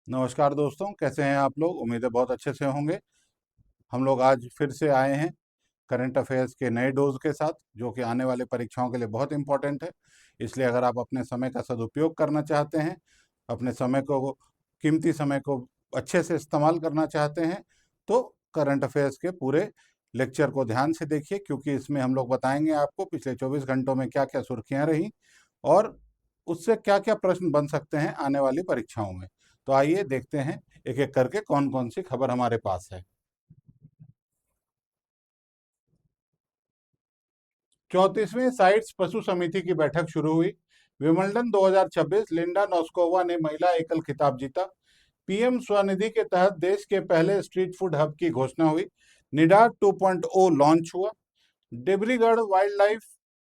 नमस्कार दोस्तों, कैसे हैं आप लोग? उम्मीद है बहुत अच्छे से होंगे। हम लोग आज फिर से आए हैं करंट अफेयर्स के नए डोज के साथ, जो कि आने वाले परीक्षाओं के लिए बहुत इम्पोर्टेंट है। इसलिए अगर आप अपने समय का सदुपयोग करना चाहते हैं, अपने समय को, कीमती समय को अच्छे से इस्तेमाल करना चाहते हैं, तो करंट अफेयर्स के पूरे लेक्चर को ध्यान से देखिए, क्योंकि इसमें हम लोग बताएंगे आपको पिछले 24 घंटों में क्या क्या सुर्खियां रही और उससे क्या क्या प्रश्न बन सकते हैं आने वाली परीक्षाओं में। तो आइए देखते हैं एक एक करके कौन कौन सी खबर हमारे पास है। 34वीं साइट्स पशु समिति की बैठक शुरू हुई। विमल्डन 2026, लिंडा नॉस्कोवा ने महिला एकल खिताब जीता। पीएम स्वनिधि के तहत देश के पहले स्ट्रीट फूड हब की घोषणा हुई। निडार 2.0 लॉन्च हुआ। डिब्रीगढ़ वाइल्ड लाइफ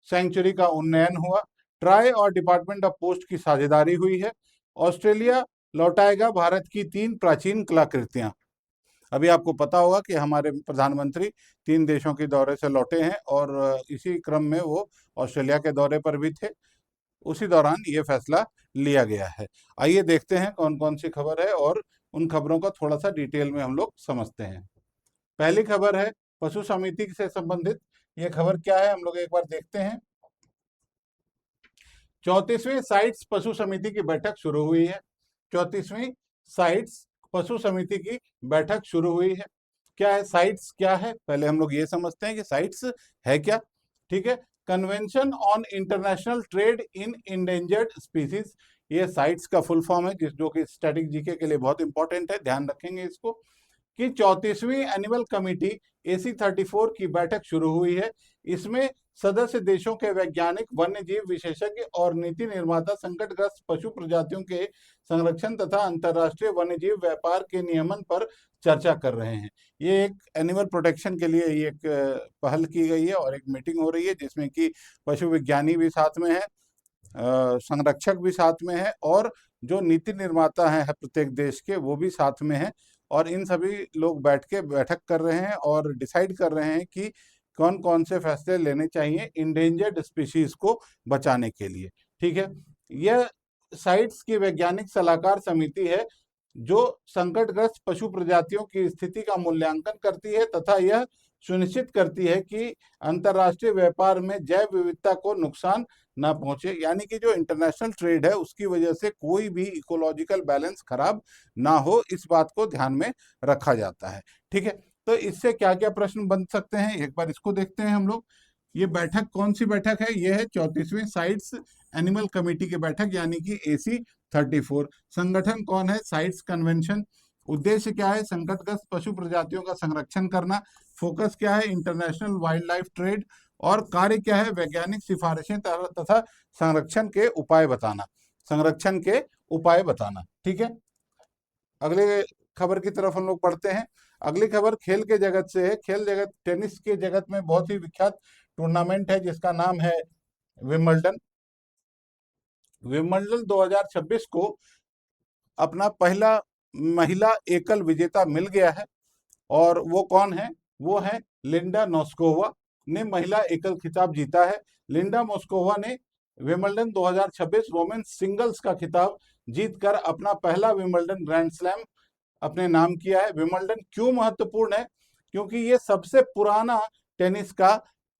सेंचुरी का उन्नयन हुआ। ट्राई और डिपार्टमेंट ऑफ पोस्ट की साझेदारी हुई है। ऑस्ट्रेलिया लौटाएगा भारत की 3 प्राचीन कलाकृतियां। अभी आपको पता होगा कि हमारे प्रधानमंत्री 3 देशों के दौरे से लौटे हैं और इसी क्रम में वो ऑस्ट्रेलिया के दौरे पर भी थे। उसी दौरान ये फैसला लिया गया है। आइए देखते हैं कौन कौन सी खबर है और उन खबरों का थोड़ा सा डिटेल में हम लोग समझते हैं। पहली खबर है पशु समिति से संबंधित। ये खबर क्या है, हम लोग एक बार देखते हैं। 34वीं साइट्स पशु समिति की बैठक शुरू हुई है। 34वीं साइट्स पशु समिति की बैठक शुरू हुई है। क्या है साइट्स, क्या है, पहले हम लोग ये समझते हैं कि साइट्स है क्या। ठीक है, convention on international trade in endangered species, ये साइट्स का फुल फॉर्म है, जिस जो कि स्टैटिक जीके के लिए बहुत इंपॉर्टेंट है, ध्यान रखेंगे इसको। कि 34वीं एनुअल कमेटी AC34 की बैठक शुरू हुई है। इसमें सदस्य देशों के वैज्ञानिक, वन्य जीव विशेषज्ञ और नीति निर्माता संकटग्रस्त पशु प्रजातियों के संरक्षण तथा अंतर्राष्ट्रीय वन्य जीव व्यापार के नियमन पर चर्चा कर रहे हैं। ये एक एनिमल प्रोटेक्शन के लिए ये एक पहल की गई है और एक मीटिंग हो रही है, जिसमें कि पशु विज्ञानी भी साथ में है, संरक्षक भी साथ में है और जो नीति निर्माता हैं प्रत्येक देश के, वो भी साथ में है। और इन सभी लोग बैठ के बैठक कर रहे हैं और डिसाइड कर रहे हैं कि कौन कौन से फैसले लेने चाहिए इंडेंजर्ड स्पीशीज को बचाने के लिए। ठीक है, यह साइट्स की वैज्ञानिक सलाहकार समिति है जो संकटग्रस्त पशु प्रजातियों की स्थिति का मूल्यांकन करती है तथा यह सुनिश्चित करती है कि अंतर्राष्ट्रीय व्यापार में जैव विविधता को नुकसान ना पहुंचे, यानी कि जो इंटरनेशनल ट्रेड है उसकी वजह से कोई भी इकोलॉजिकल बैलेंस खराब ना हो, इस बात को ध्यान में रखा जाता है। ठीक है, तो इससे क्या क्या प्रश्न बन सकते हैं एक बार इसको देखते हैं हम लोग। ये बैठक कौन सी बैठक है? ये है 34वीं साइट्स एनिमल कमेटी की बैठक, यानी कि AC34। संगठन कौन है? Sites convention. उद्देश्य क्या है? संकटग्रस्त पशु प्रजातियों का संरक्षण करना। फोकस क्या है? International wild life trade. और कार्य क्या है? वैज्ञानिक सिफारिशें तथा संरक्षण के उपाय बताना। संरक्षण के उपाय बताना। ठीक है, अगले खबर की तरफ हम लोग बढ़ते हैं। अगली खबर खेल के जगत से है। खेल जगत, टेनिस के जगत में बहुत ही विख्यात टूर्नामेंट है जिसका नाम है विंबलडन। विंबलडन 2026 को अपना पहला महिला एकल विजेता मिल गया है और वो कौन है? वो है लिंडा नोस्कोवा ने महिला एकल खिताब जीता है। लिंडा मोस्कोवा ने विंबलडन 2026 वोमेन सिंगल्स का खिताब जीतकर अपना पहला विंबलडन ग्रैंड स्लैम अपने नाम किया है। विंबलडन क्यों महत्वपूर्ण है? क्योंकि ये सबसे पुराना टेनिस का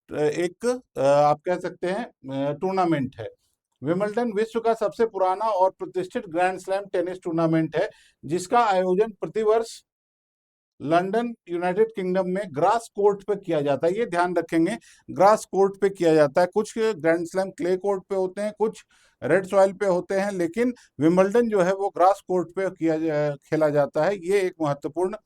एक आप कह सकते हैं टूर्नामेंट है। विंबलडन विश्व का सबसे पुराना और प्रतिष्ठित ग्रैंड स्लैम टेनिस टूर्नामेंट है, जिसका आयोजन प्रतिवर्ष लंदन, यूनाइटेड किंगडम में ग्रास कोर्ट पे किया जाता है। ये ध्यान रखेंगे, ग्रास कोर्ट पे किया जाता है। कुछ ग्रैंड स्लैम क्ले कोर्ट पे होते हैं, कुछ रेड सॉइल पे होते हैं, लेकिन विंबलडन जो है वो ग्रास कोर्ट पे खेला जाता है। ये एक महत्वपूर्ण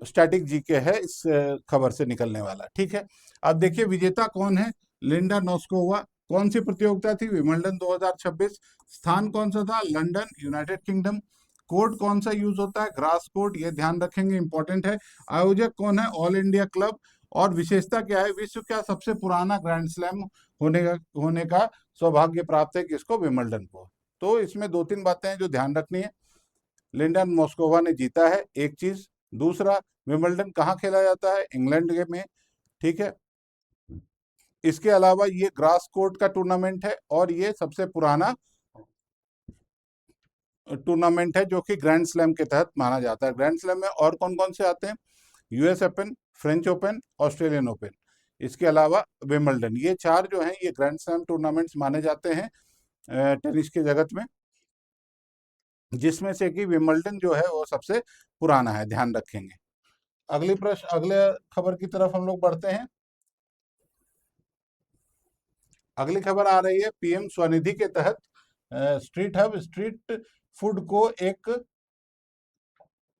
स्टैटिक जीके है इस खबर से निकलने वाला। ठीक है, अब देखिए विजेता कौन है? Linda Noskova. कौन सी प्रतियोगिता थी? विंबलडन 2026। स्थान कौन सा था? London, United kingdom. कोर्ट कौन सा यूज होता है? ग्रास कोर्ट, ये ध्यान रखेंगे, इंपॉर्टेंट है। आयोजक कौन है? All India club. और विशेषता क्या है? विश्व का सबसे पुराना ग्रैंड स्लैम होने का सौभाग्य प्राप्त है किसको? विंबलडन को। तो इसमें दो तीन बातें हैं जो ध्यान रखनी है। लिंडन मोस्कोवा ने जीता है, एक चीज। दूसरा, विंबलडन कहाँ खेला जाता है? इंग्लैंड में। ठीक है, इसके अलावा ये ग्रास कोर्ट का टूर्नामेंट है और ये सबसे पुराना टूर्नामेंट है जो कि ग्रैंड स्लैम के तहत माना जाता है। ग्रैंड स्लैम में और कौन कौन से आते हैं? US open, French open, Australian open, इसके अलावा विंबलडन। ये चार जो हैं ये ग्रैंड स्लैम टूर्नामेंट्स माने जाते हैं टेनिस के जगत में, जिसमें से कि विंबलडन जो है वो सबसे पुराना है, ध्यान रखेंगे। अगले खबर की तरफ हम लोग बढ़ते हैं। अगली खबर आ रही है पीएम स्वनिधि के तहत स्ट्रीट हब, स्ट्रीट फूड को एक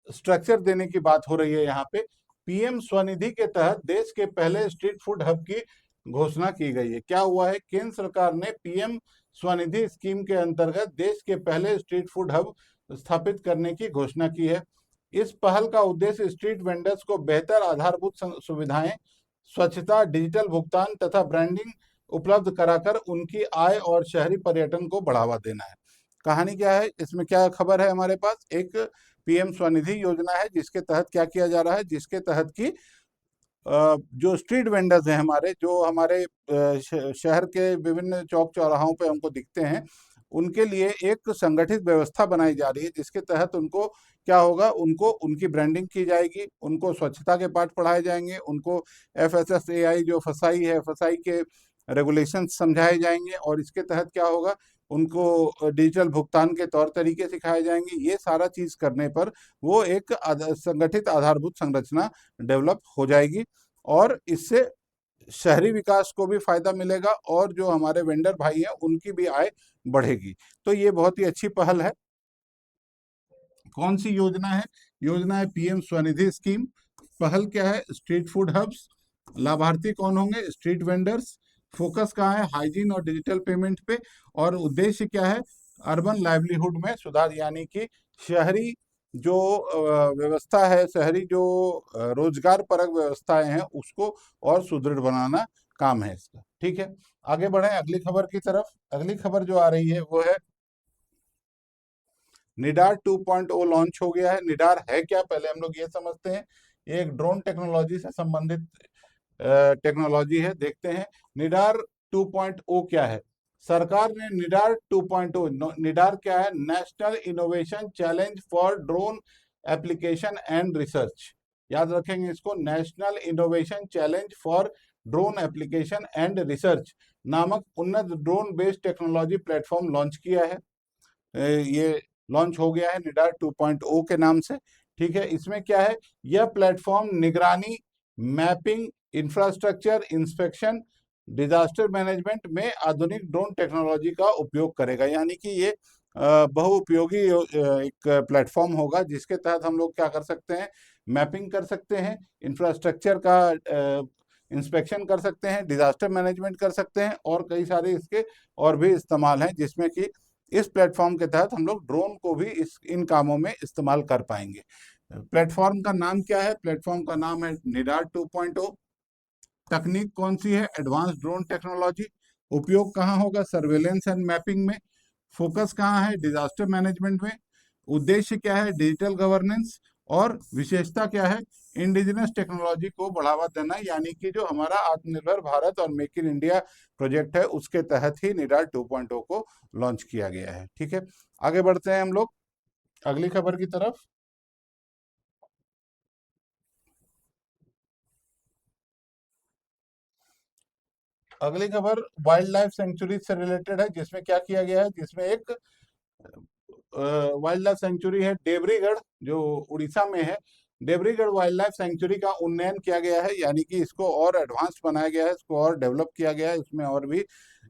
स्ट्रक्चर देने की बात हो रही है। यहाँ पे पीएम स्वनिधि के तहत देश के पहले स्ट्रीट फूड हब की घोषणा की गई है। क्या हुआ है? केंद्र सरकार ने पीएम स्वनिधि स्कीम के अंतर्गत देश के पहले स्ट्रीट फूड हब स्थापित करने की घोषणा की है। इस पहल का उद्देश्य स्ट्रीट वेंडर्स को बेहतर आधारभूत सुविधाएं, स्वच्छता, डिजिटल भुगतान तथा ब्रांडिंग उपलब्ध कराकर उनकी आय और शहरी पर्यटन को बढ़ावा देना है। कहानी क्या है इसमें? क्या खबर है हमारे पास? एक पीएम स्वनिधि योजना है जिसके तहत क्या किया जा रहा है, जिसके तहत कि जो स्ट्रीट वेंडर्स हैं हमारे, जो हमारे शहर के विभिन्न चौक चौराहों पे हमको दिखते हैं, उनके लिए एक संगठित व्यवस्था बनाई जा रही है, जिसके तहत उनको क्या होगा, उनको उनकी ब्रांडिंग की जाएगी, उनको स्वच्छता के पाठ पढ़ाए जाएंगे, उनको FSSAI जो फसाई है, फसाई के रेगुलेशन समझाए जाएंगे, और इसके तहत क्या होगा, उनको डिजिटल भुगतान के तौर तरीके सिखाए जाएंगे। ये सारा चीज करने पर वो एक संगठित आधारभूत संरचना डेवलप हो जाएगी, और इससे शहरी विकास को भी फायदा मिलेगा और जो हमारे वेंडर भाई हैं उनकी भी आय बढ़ेगी। तो ये बहुत ही अच्छी पहल है। कौन सी योजना है? योजना है पीएम स्वनिधि स्कीम। पहल क्या है? Street food hubs. लाभार्थी कौन होंगे? Street vendors. फोकस कहाँ है? हाइजीन और डिजिटल पेमेंट पे। और उद्देश्य क्या है? अर्बन लाइवलीहुड में सुधार, यानी कि शहरी जो व्यवस्था है, शहरी जो रोजगार परक व्यवस्थाएं हैं उसको और सुदृढ़ बनाना काम है इसका। ठीक है, आगे बढ़े अगली खबर की तरफ। अगली खबर जो आ रही है वो है निडार 2.0 लॉन्च हो गया है। निडार है क्या, पहले हम लोग ये समझते हैं। ये एक ड्रोन टेक्नोलॉजी से संबंधित टेक्नोलॉजी है। देखते हैं निडार 2.0 क्या है। सरकार ने निडार 2.0, निडार क्या है? National innovation challenge for drone application and research. याद रखेंगे इसको, national innovation challenge for drone application and research नामक उन्नत drone based technology platform launch किया है। ये लॉन्च हो गया है निडार 2.0 के नाम से। ठीक है, इसमें क्या है? यह प्लेटफॉर्म निगरानी, mapping, infrastructure, inspection, disaster management में आधुनिक ड्रोन टेक्नोलॉजी का उपयोग करेगा। यानी कि ये बहुउपयोगी एक प्लेटफॉर्म होगा, जिसके तहत हम लोग क्या कर सकते हैं? मैपिंग कर सकते हैं, इंफ्रास्ट्रक्चर का इंस्पेक्शन कर सकते हैं, डिजास्टर मैनेजमेंट कर सकते हैं, और कई सारे इसके और भी इस्तेमाल हैं, जिसमें कि इस प्लेटफॉर्म के तहत हम लोग ड्रोन को भी इन कामों में इस्तेमाल कर पाएंगे। प्लेटफॉर्म का नाम क्या है? प्लेटफॉर्म का नाम है निडार 2.0। तकनीक कौन सी है? Advance drone technology. उपयोग कहाँ होगा? सर्वेलेंस एंड मैपिंग में। फोकस कहाँ है? डिजास्टर मैनेजमेंट में। उद्देश्य क्या है? Digital governance. और विशेषता क्या है? इंडिजिनस टेक्नोलॉजी को बढ़ावा देना, यानी कि जो हमारा आत्मनिर्भर भारत और मेक इन इंडिया प्रोजेक्ट है उसके तहत ही निडार 2.0 को लॉन्च किया गया है। ठीक है, आगे बढ़ते हैं हम लोग अगली खबर की तरफ। अगली खबर वाइल्ड लाइफ सेंचुरी से रिलेटेड है, जिसमें क्या किया गया है? जिसमें एक वाइल्ड लाइफ सेंचुरी है डेवरीगढ़, जो उड़ीसा में है। डेवरीगढ़ वाइल्ड लाइफ सेंचुरी का उन्नयन किया गया है, यानी कि इसको और एडवांस बनाया गया है, इसको और डेवलप किया गया है, इसमें और भी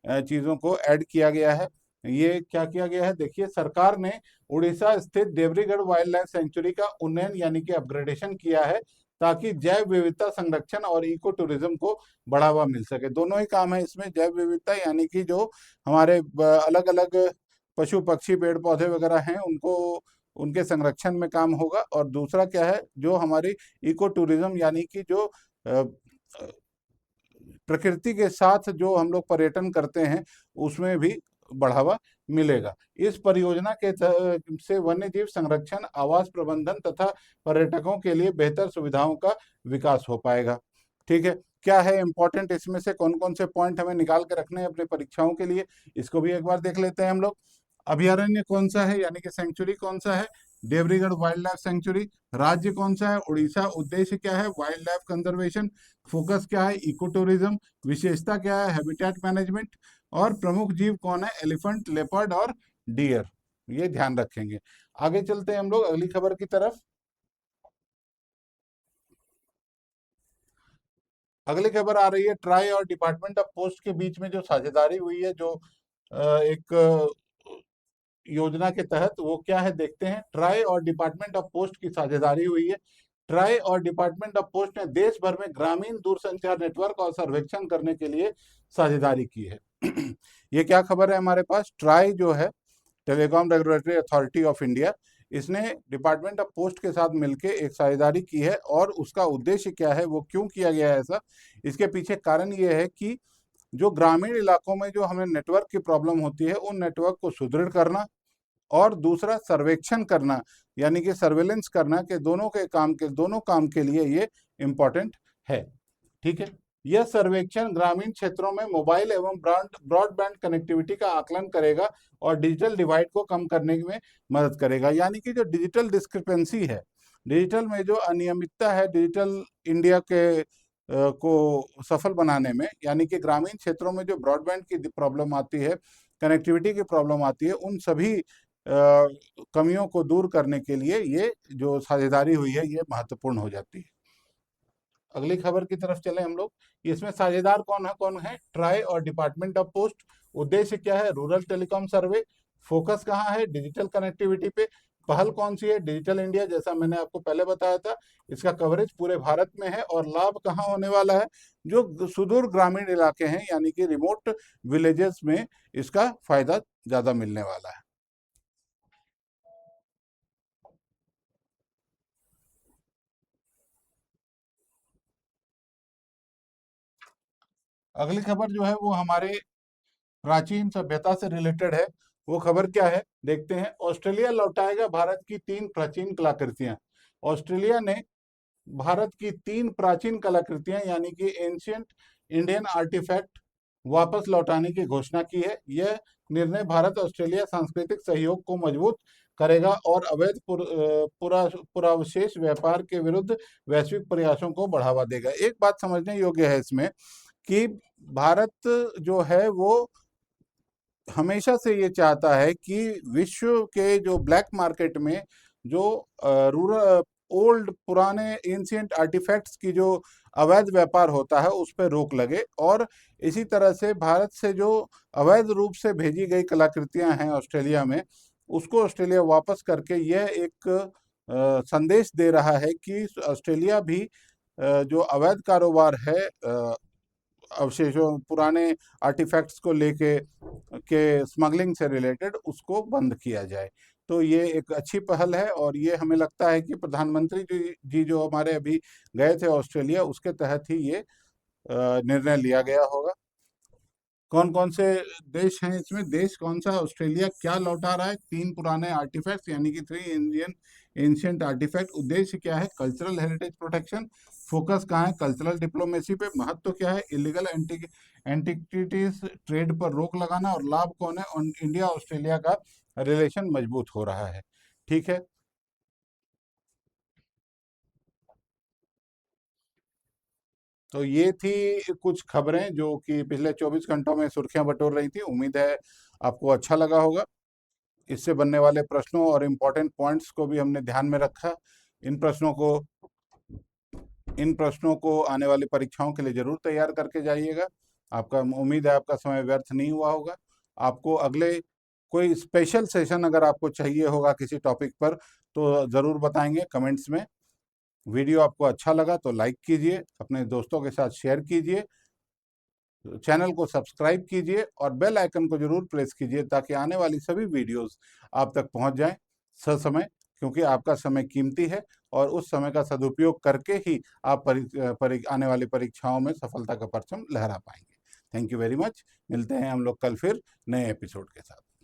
चीजों को ऐड किया गया है। ये क्या किया गया है? देखिए, सरकार ने उड़ीसा स्थित देवरीगढ़ वाइल्ड लाइफ सेंचुरी का उन्नयन यानी कि अपग्रेडेशन किया है, ताकि जैव विविधता संरक्षण और इको टूरिज्म को बढ़ावा मिल सके। दोनों ही काम है इसमें। जैव विविधता यानी कि जो हमारे अलग अलग पशु पक्षी पेड़ पौधे वगैरह हैं उनको, उनके संरक्षण में काम होगा। और दूसरा क्या है? जो हमारी इको टूरिज्म यानी कि जो प्रकृति के साथ जो हम लोग पर्यटन करते हैं उसमें भी बढ़ावा मिलेगा। इस परियोजना के से वन्य जीव संरक्षण, आवास प्रबंधन तथा पर्यटकों के लिए बेहतर सुविधाओं का विकास हो पाएगा। ठीक है, क्या है इंपॉर्टेंट इसमें से? कौन कौन से पॉइंट हमें निकाल के रखने हैं अपने परीक्षाओं के लिए, इसको भी एक बार देख लेते हैं हम लोग। अभयारण्य कौन सा है यानी कि सेंचुरी कौन सा है? Debrigarh wild life sanctuary. राज्य कौन सा है? उड़ीसा। उद्देश्य क्या है? Wild life conservation. फोकस क्या है? Eco tourism. विशेषता क्या है? Habitat management. और प्रमुख जीव कौन है? एलिफेंट, लेपर्ड और डियर। ये ध्यान रखेंगे। आगे चलते हैं हम लोग अगली खबर की तरफ। अगली खबर आ रही है ट्राई और डिपार्टमेंट ऑफ पोस्ट के बीच में जो साझेदारी हुई है, जो एक योजना के तहत, वो क्या है देखते हैं। ट्राई और डिपार्टमेंट ऑफ पोस्ट की साझेदारी हुई है। ट्राई और डिपार्टमेंट ऑफ पोस्ट ने देश भर में ग्रामीण दूरसंचार नेटवर्क और सर्वेक्षण करने के लिए साझेदारी की है। ये क्या खबर है हमारे पास? ट्राई जो है, telecom regulatory authority of India, इसने डिपार्टमेंट ऑफ पोस्ट के साथ मिलकर एक साझेदारी की है। और उसका उद्देश्य क्या है, वो क्यों किया गया है ऐसा, इसके पीछे कारण ये है कि जो ग्रामीण इलाकों में जो हमें नेटवर्क की प्रॉब्लम होती है, उन नेटवर्क को सुदृढ़ करना, और दूसरा सर्वेक्षण करना, यानी कि सर्वेलेंस करना, कि दोनों काम के लिए ये इम्पोर्टेंट है। ठीक है। यह सर्वेक्षण ग्रामीण क्षेत्रों में मोबाइल एवं ब्रॉडबैंड कनेक्टिविटी का आकलन करेगा और डिजिटल डिवाइड को कम करने में मदद करेगा। यानी कि जो डिजिटल डिस्क्रिपेंसी है, डिजिटल में जो अनियमितता है, डिजिटल इंडिया के को सफल बनाने में, यानी कि ग्रामीण क्षेत्रों में जो ब्रॉडबैंड की प्रॉब्लम आती है, कनेक्टिविटी की प्रॉब्लम आती है, उन सभी कमियों को दूर करने के लिए ये जो साझेदारी हुई है, ये महत्वपूर्ण हो जाती है। अगली खबर की तरफ चले हम लोग। इसमें साझेदार कौन है? ट्राई और डिपार्टमेंट ऑफ पोस्ट। उद्देश्य क्या है? रूरल टेलीकॉम सर्वे। फोकस कहाँ है? डिजिटल कनेक्टिविटी पे। पहल कौन सी है? डिजिटल इंडिया, जैसा मैंने आपको पहले बताया था। इसका कवरेज पूरे भारत में है। और लाभ कहाँ होने वाला है? जो सुदूर ग्रामीण इलाके हैं, यानी कि रिमोट विलेजेस में इसका फायदा ज्यादा मिलने वाला है। अगली खबर जो है वो हमारे प्राचीन सभ्यता से रिलेटेड है। वो खबर क्या है देखते हैं। ऑस्ट्रेलिया लौटाएगा भारत की 3 प्राचीन कलाकृतियां। ऑस्ट्रेलिया ने भारत की 3 प्राचीन कलाकृतियां, यानी कि एंशियंट इंडियन आर्टिफैक्ट, वापस लौटाने की घोषणा की है। यह निर्णय भारत ऑस्ट्रेलिया सांस्कृतिक सहयोग को मजबूत करेगा और अवैध पुरावशेष व्यापार के विरुद्ध वैश्विक प्रयासों को बढ़ावा देगा। एक बात समझने योग्य है इसमें कि भारत जो है वो हमेशा से ये चाहता है कि विश्व के जो ब्लैक मार्केट में जो रूरल ओल्ड पुराने एंशियंट आर्टिफैक्ट्स की जो अवैध व्यापार होता है, उस पर रोक लगे। और इसी तरह से भारत से जो अवैध रूप से भेजी गई कलाकृतियां हैं ऑस्ट्रेलिया में, उसको ऑस्ट्रेलिया वापस करके यह एक संदेश दे रहा है कि ऑस्ट्रेलिया भी जो अवैध कारोबार है, अवशेषों, पुराने आर्टिफैक्ट्स को लेके के स्मगलिंग से रिलेटेड, उसको बंद किया जाए। तो ये एक अच्छी पहल है। और ये हमें लगता है कि प्रधानमंत्री जी जो हमारे अभी गए थे ऑस्ट्रेलिया, उसके तहत ही ये निर्णय लिया गया होगा। कौन कौन से देश हैं इसमें? देश कौन सा? ऑस्ट्रेलिया क्या लौटा रहा है? 3 पुराने आर्टिफैक्ट्स, यानी कि 3 इंडियन एंशियंट आर्टिफैक्ट। उद्देश्य क्या है? Cultural heritage protection. फोकस कहाँ है? कल्चरल डिप्लोमेसी पे। महत्व क्या है? इलीगल एंटिक्विटीज ट्रेड पर रोक लगाना। और लाभ कौन है? इंडिया ऑस्ट्रेलिया का रिलेशन मजबूत हो रहा है। ठीक है। तो ये थी कुछ खबरें जो कि पिछले 24 घंटों में सुर्खियां बटोर रही थी। उम्मीद है आपको अच्छा लगा होगा। इससे बनने वाले प्रश्नों और इम्पोर्टेंट पॉइंट्स को भी हमने ध्यान में रखा। इन प्रश्नों को इन प्रश्नों को आने वाली परीक्षाओं के लिए जरूर तैयार करके जाइएगा। आपका उम्मीद है आपका समय व्यर्थ नहीं हुआ होगा। आपको अगले कोई स्पेशल सेशन अगर आपको चाहिए होगा किसी टॉपिक पर, तो ज़रूर बताएंगे कमेंट्स में। वीडियो आपको अच्छा लगा तो लाइक कीजिए, अपने दोस्तों के साथ शेयर कीजिए, चैनल को सब्सक्राइब कीजिए और बेल आइकन को जरूर प्रेस कीजिए, ताकि आने वाली सभी वीडियोस आप तक पहुंच जाएं ससमय। क्योंकि आपका समय कीमती है और उस समय का सदुपयोग करके ही आप आने वाली परीक्षाओं में सफलता का परचम लहरा पाएंगे। Thank you very much. मिलते हैं हम लोग कल फिर नए एपिसोड के साथ।